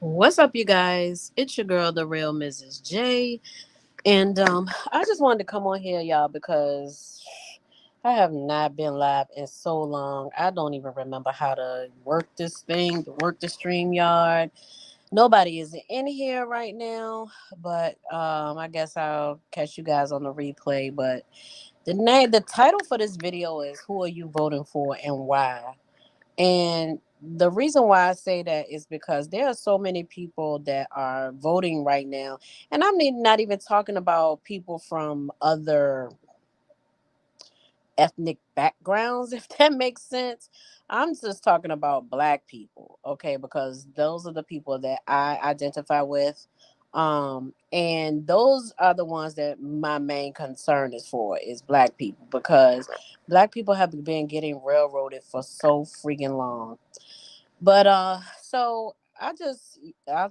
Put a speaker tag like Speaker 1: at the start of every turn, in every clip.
Speaker 1: What's up, you guys? It's your girl, the real Mrs. J. And I just wanted to come on here, y'all, because I have not been live in so long. I don't even remember how to work this thing, to work the StreamYard. Nobody is in here right now, but I guess I'll catch you guys on the replay. But the title for this video is "Who are you voting for and why?" And the reason why I say that is because there are so many people that are voting right now. And I'm not even talking about people from other ethnic backgrounds, if that makes sense. I'm just talking about black people, okay? Because those are the people that I identify with. And those are the ones that my main concern is for is black people because black people have been getting railroaded for so freaking long. But so I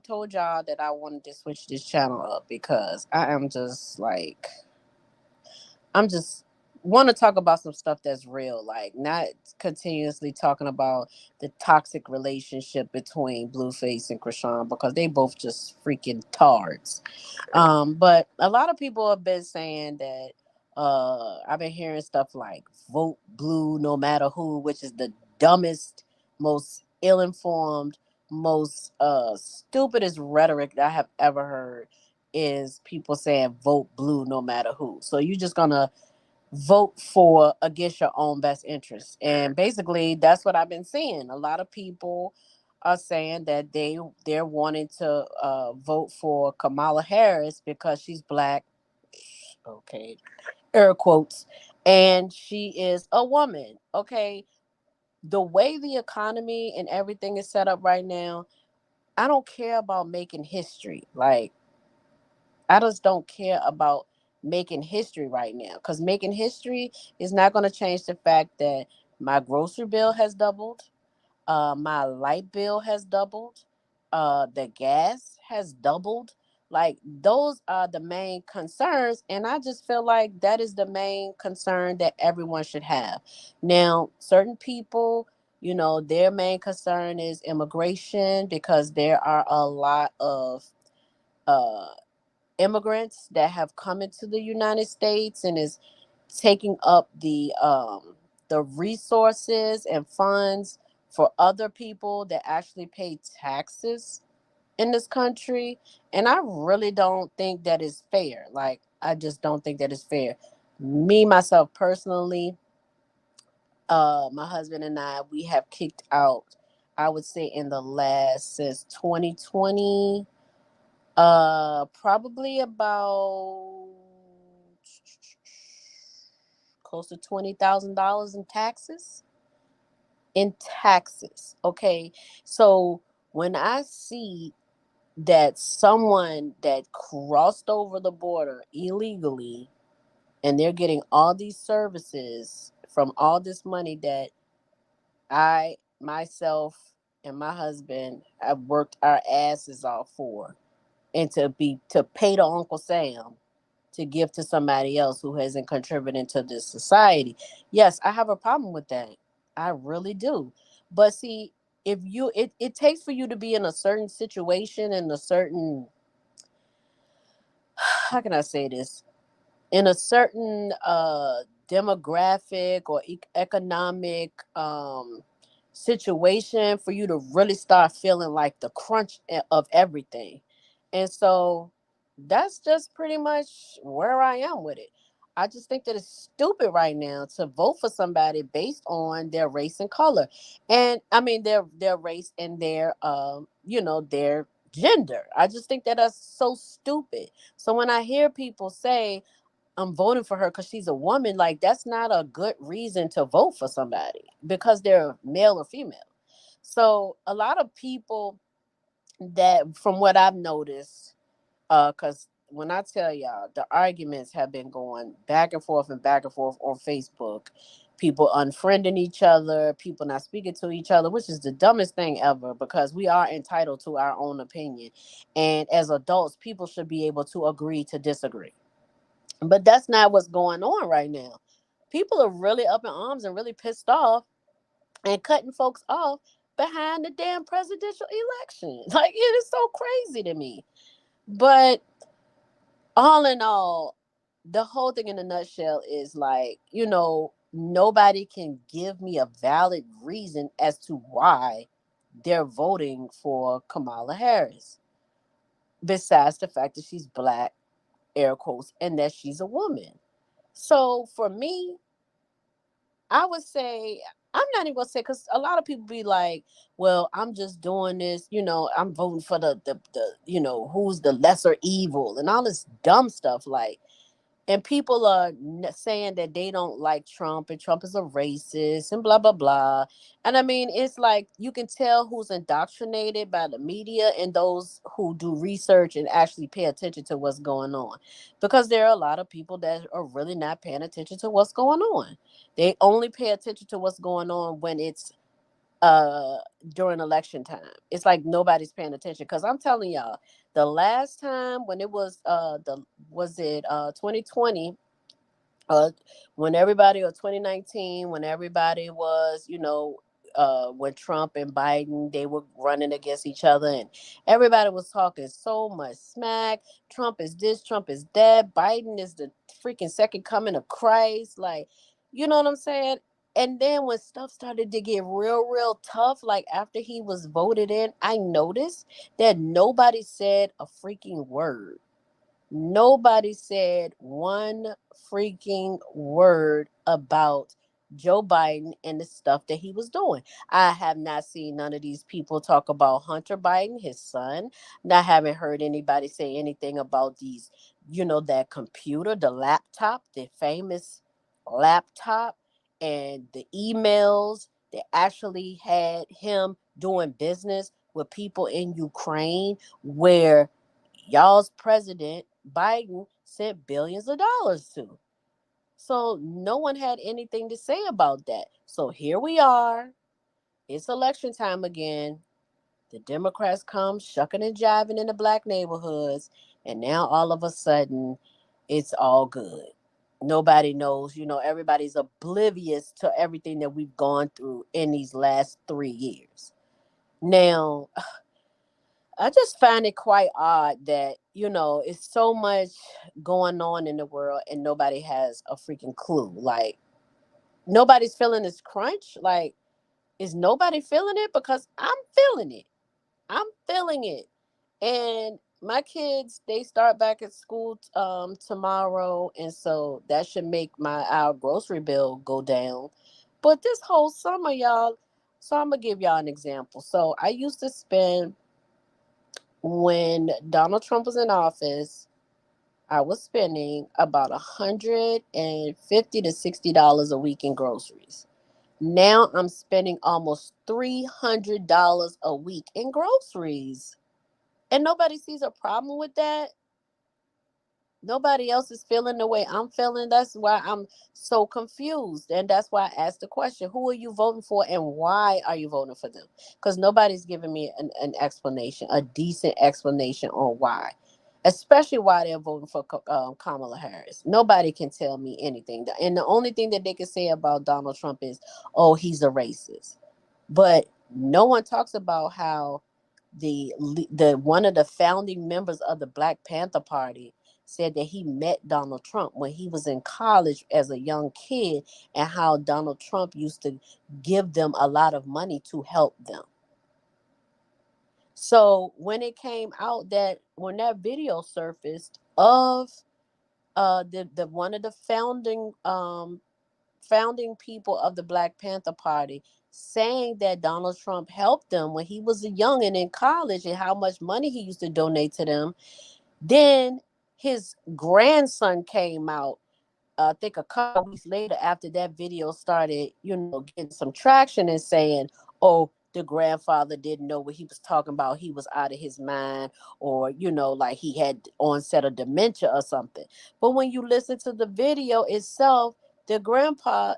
Speaker 1: told y'all that I wanted to switch this channel up because I'm just want to talk about some stuff that's real, like not continuously talking about the toxic relationship between Blueface and Krishan because they both just freaking tards. But a lot of people have been saying that I've been hearing stuff like vote blue no matter who, which is the dumbest, most ill-informed, most stupidest rhetoric that I have ever heard is people saying vote blue no matter who. So you're just gonna vote for against your own best interest. And basically that's what I've been seeing. A lot of people are saying that they're wanting to vote for Kamala Harris because she's black. Okay. Air quotes. And she is a woman. Okay. The way the economy and everything is set up right now, I don't care about making history. Like I just don't care about making history right now because making history is not going to change the fact that my grocery bill has doubled, my light bill has doubled, the gas has doubled. Like those are the main concerns, and I just feel like that is the main concern that everyone should have. Now, certain people, their main concern is immigration because there are a lot of uh immigrants that have come into the United States and is taking up the resources and funds for other people that actually pay taxes in this country. And I really don't think that is fair. Like I just don't think that is fair. Me myself personally, my husband and I, we have kicked out, I would say in the last since 2020, probably about close to $20,000 in taxes. In taxes, okay. So when I see that someone that crossed over the border illegally and they're getting all these services from all this money that I myself and my husband have worked our asses off for, and to pay to Uncle Sam to give to somebody else who hasn't contributed to this society. Yes, I have a problem with that. I really do. But see, if you it takes for you to be in a certain situation in a certain how can I say this? In a certain demographic or economic situation for you to really start feeling like the crunch of everything. And so that's just pretty much where I am with it. I just think that it's stupid right now to vote for somebody based on their race and color. And I mean their race and their gender. I just think that that's so stupid. So when I hear people say I'm voting for her because she's a woman, like that's not a good reason to vote for somebody because they're male or female. So a lot of people that, from what I've noticed, because when I tell y'all, the arguments have been going back and forth on Facebook. People unfriending each other, people not speaking to each other, which is the dumbest thing ever because we are entitled to our own opinion. And as adults, people should be able to agree to disagree. But that's not what's going on right now. People are really up in arms and really pissed off and cutting folks off behind the damn presidential election. Like, it is so crazy to me. But all in all, the whole thing in a nutshell is like, nobody can give me a valid reason as to why they're voting for Kamala Harris, besides the fact that she's black, air quotes, and that she's a woman. So for me, I would say, I'm not even gonna say, because a lot of people be like, well, I'm just doing this, I'm voting for the who's the lesser evil and all this dumb stuff. Like, and people are saying that they don't like Trump and Trump is a racist and blah blah blah. And I mean, it's like you can tell who's indoctrinated by the media and those who do research and actually pay attention to what's going on, because there are a lot of people that are really not paying attention to what's going on. They only pay attention to what's going on when it's uh during election time. It's like nobody's paying attention, because I'm telling y'all, the last time when it was the was it 2020, uh when everybody, or 2019, when everybody was, when Trump and Biden, they were running against each other, and everybody was talking so much smack. Trump is this, Trump is that, Biden is the freaking second coming of Christ. Like, you know what I'm saying? And then when stuff started to get real tough, like after he was voted in, I noticed that nobody said a freaking word. Nobody said one freaking word about Joe Biden and the stuff that he was doing. I have not seen none of these people talk about Hunter Biden, his son. I haven't heard anybody say anything about these, that computer, the laptop, the famous laptop, and the emails that actually had him doing business with people in Ukraine, where y'all's president Biden sent billions of dollars to. So no one had anything to say about that. So here we are. It's election time again. The Democrats come shucking and jiving in the black neighborhoods, and now all of a sudden it's all good. Nobody knows, everybody's oblivious to everything that we've gone through in these last 3 years. Now, I just find it quite odd that, it's so much going on in the world and nobody has a freaking clue. Like, nobody's feeling this crunch. Like, is nobody feeling it? Because I'm feeling it. I'm feeling it. And my kids, they start back at school tomorrow, and so that should make our grocery bill go down. But this whole summer, y'all, so I'm gonna give y'all an example. So I used to spend, when Donald Trump was in office, I was spending about $150 to $60 a week in groceries. Now I'm spending almost $300 a week in groceries. And nobody sees a problem with that. Nobody else is feeling the way I'm feeling. That's why I'm so confused. And that's why I asked the question, who are you voting for and why are you voting for them? Because nobody's giving me an explanation, a decent explanation on why. Especially why they're voting for Kamala Harris. Nobody can tell me anything. And the only thing that they can say about Donald Trump is, oh, he's a racist. But no one talks about how the one of the founding members of the Black Panther Party said that he met Donald Trump when he was in college as a young kid, and how Donald Trump used to give them a lot of money to help them. So when it came out, that when that video surfaced of the one of the founding people of the Black Panther Party saying that Donald Trump helped them when he was a young and in college, and how much money he used to donate to them, then his grandson came out, I think a couple weeks later, after that video started, getting some traction, and saying, oh, the grandfather didn't know what he was talking about. He was out of his mind, or, like he had onset of dementia or something. But when you listen to the video itself, the grandpa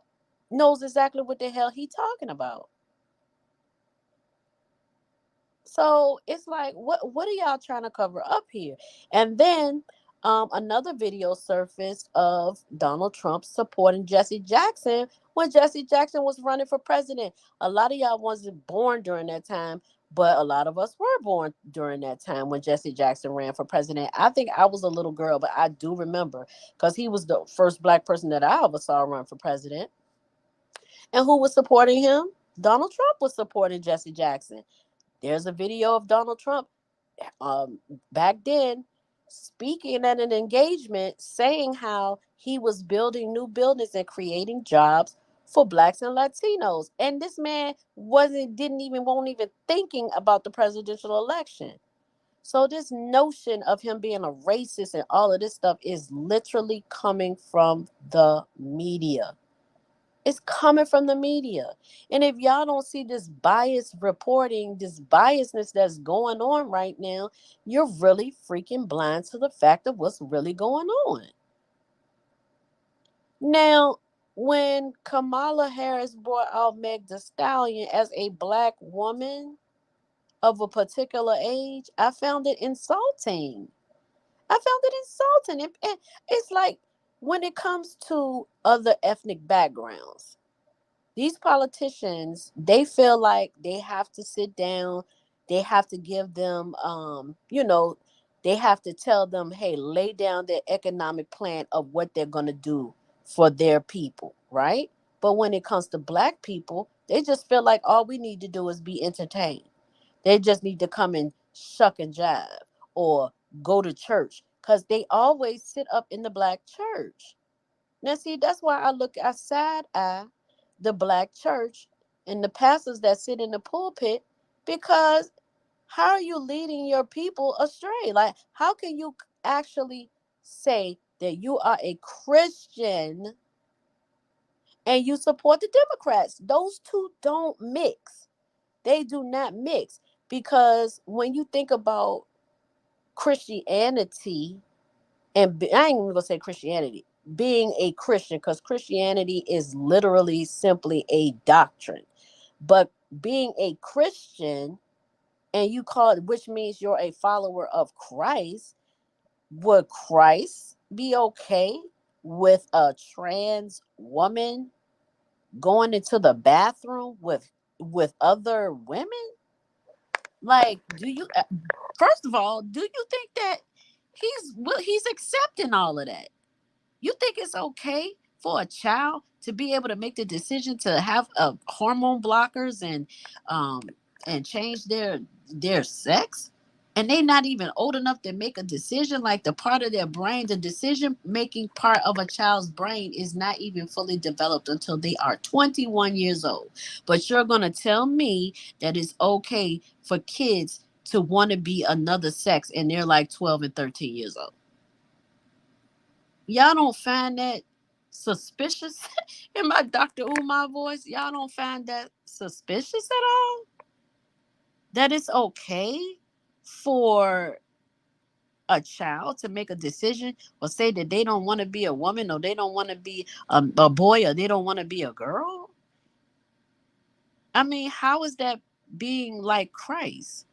Speaker 1: knows exactly what the hell he talking about. So it's like, what are y'all trying to cover up here? And then another video surfaced of Donald Trump supporting Jesse Jackson when Jesse Jackson was running for president. A lot of y'all wasn't born during that time, but a lot of us were born during that time when Jesse Jackson ran for president. I think I was a little girl, but I do remember because he was the first black person that I ever saw run for president. And who was supporting him? Donald Trump was supporting Jesse Jackson. There's a video of Donald Trump um, back then speaking at an engagement saying how he was building new buildings and creating jobs for blacks and Latinos. And this man won't even thinking about the presidential election. So this notion of him being a racist and all of this stuff is literally coming from the media. It's coming from the media. And if y'all don't see this biased reporting, this biasness that's going on right now, you're really freaking blind to the fact of what's really going on. Now, when Kamala Harris brought out Meg Thee Stallion as a black woman of a particular age, I found it insulting. I found it insulting. And it's like when it comes to other ethnic backgrounds, these politicians, they feel like they have to sit down, they have to give them they have to tell them, hey, lay down their economic plan of what they're going to do for their people, right? But when it comes to black people, they just feel like all we need to do is be entertained. They just need to come and shuck and jive or go to church because they always sit up in the black church. Now, see, that's why I side eye the black church and the pastors that sit in the pulpit, because how are you leading your people astray? Like, how can you actually say that you are a Christian and you support the Democrats? Those two don't mix. They do not mix, because when you think about Christianity, and I ain't even gonna say Christianity, being a Christian, because Christianity is literally simply a doctrine. But being a Christian, and you call it, which means you're a follower of Christ, would Christ be okay with a trans woman going into the bathroom with other women? Like, do you first of all, do you think that he's accepting all of that? You think it's okay for a child to be able to make the decision to have hormone blockers um and change their sex, and they not even old enough to make a decision? Like, the part of their brain, the decision making part of a child's brain is not even fully developed until they are 21 years old. But you're going to tell me that it's okay for kids to want to be another sex and they're like 12 and 13 years old? Y'all don't find that suspicious in my Dr. Umar voice? Y'all don't find that suspicious at all? That it's okay for a child to make a decision or say that they don't want to be a woman, or they don't want to be a boy, or they don't want to be a girl? I mean, how is that being like Christ?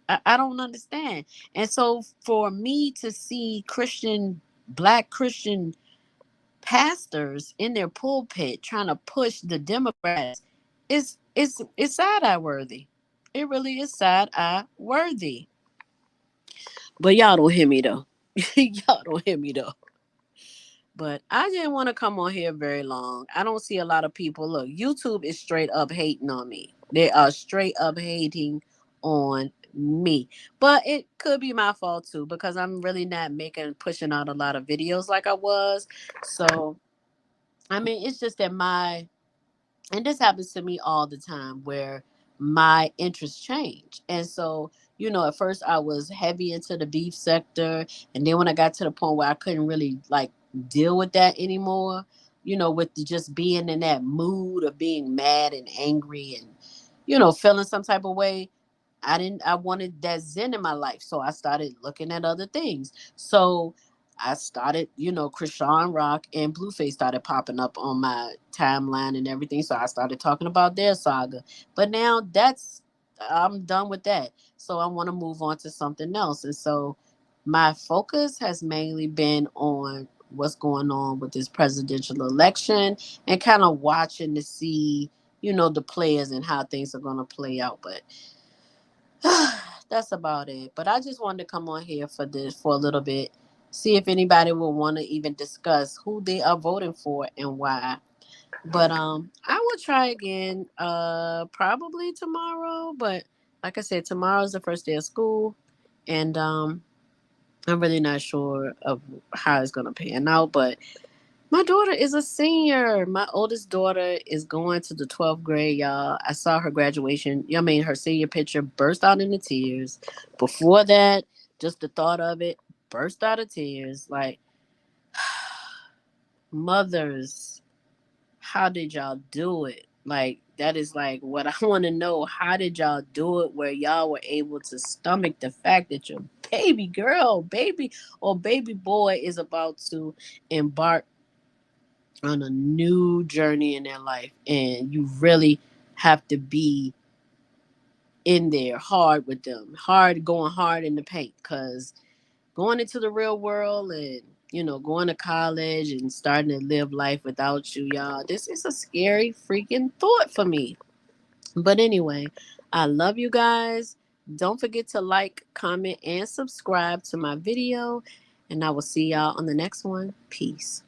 Speaker 1: I don't understand. And so for me to see black Christian pastors in their pulpit trying to push the Democrats, it's side eye worthy. It really is side eye worthy. But y'all don't hear me though. Y'all don't hear me though. But I didn't want to come on here very long. I don't see a lot of people. Look, YouTube is straight up hating on me. They are straight up hating on me. But it could be my fault too, because I'm really not pushing out a lot of videos like I was. So I mean, it's just that and this happens to me all the time, where my interests change. And so, at first I was heavy into the beef sector. And then when I got to the point where I couldn't really like deal with that anymore, with just being in that mood of being mad and angry and, feeling some type of way, I wanted that zen in my life. So I started looking at other things. So I started, Krishan Rock and Blueface started popping up on my timeline and everything. So I started talking about their saga. But now I'm done with that. So I want to move on to something else. And so my focus has mainly been on what's going on with this presidential election and kind of watching to see, the players and how things are going to play out. But that's about it. But I just wanted to come on here for a little bit, see if anybody will want to even discuss who they are voting for and why. But I will try again probably tomorrow, but like I said, tomorrow is the first day of school, and I'm really not sure of how it's going to pan out, but my daughter is a senior. My oldest daughter is going to the 12th grade, y'all. I saw her graduation. Her senior picture burst out into tears. Before that, just the thought of it burst out of tears. Like, mothers, how did y'all do it? Like, that is like what I want to know. How did y'all do it where y'all were able to stomach the fact that your baby girl, baby, or baby boy is about to embark on a new journey in their life, and you really have to be in there hard with them, going hard in the paint, because going into the real world and going to college and starting to live life without you, y'all, this is a scary freaking thought for me. But anyway, I love you guys. Don't forget to like, comment, and subscribe to my video, and I will see y'all on the next one. Peace.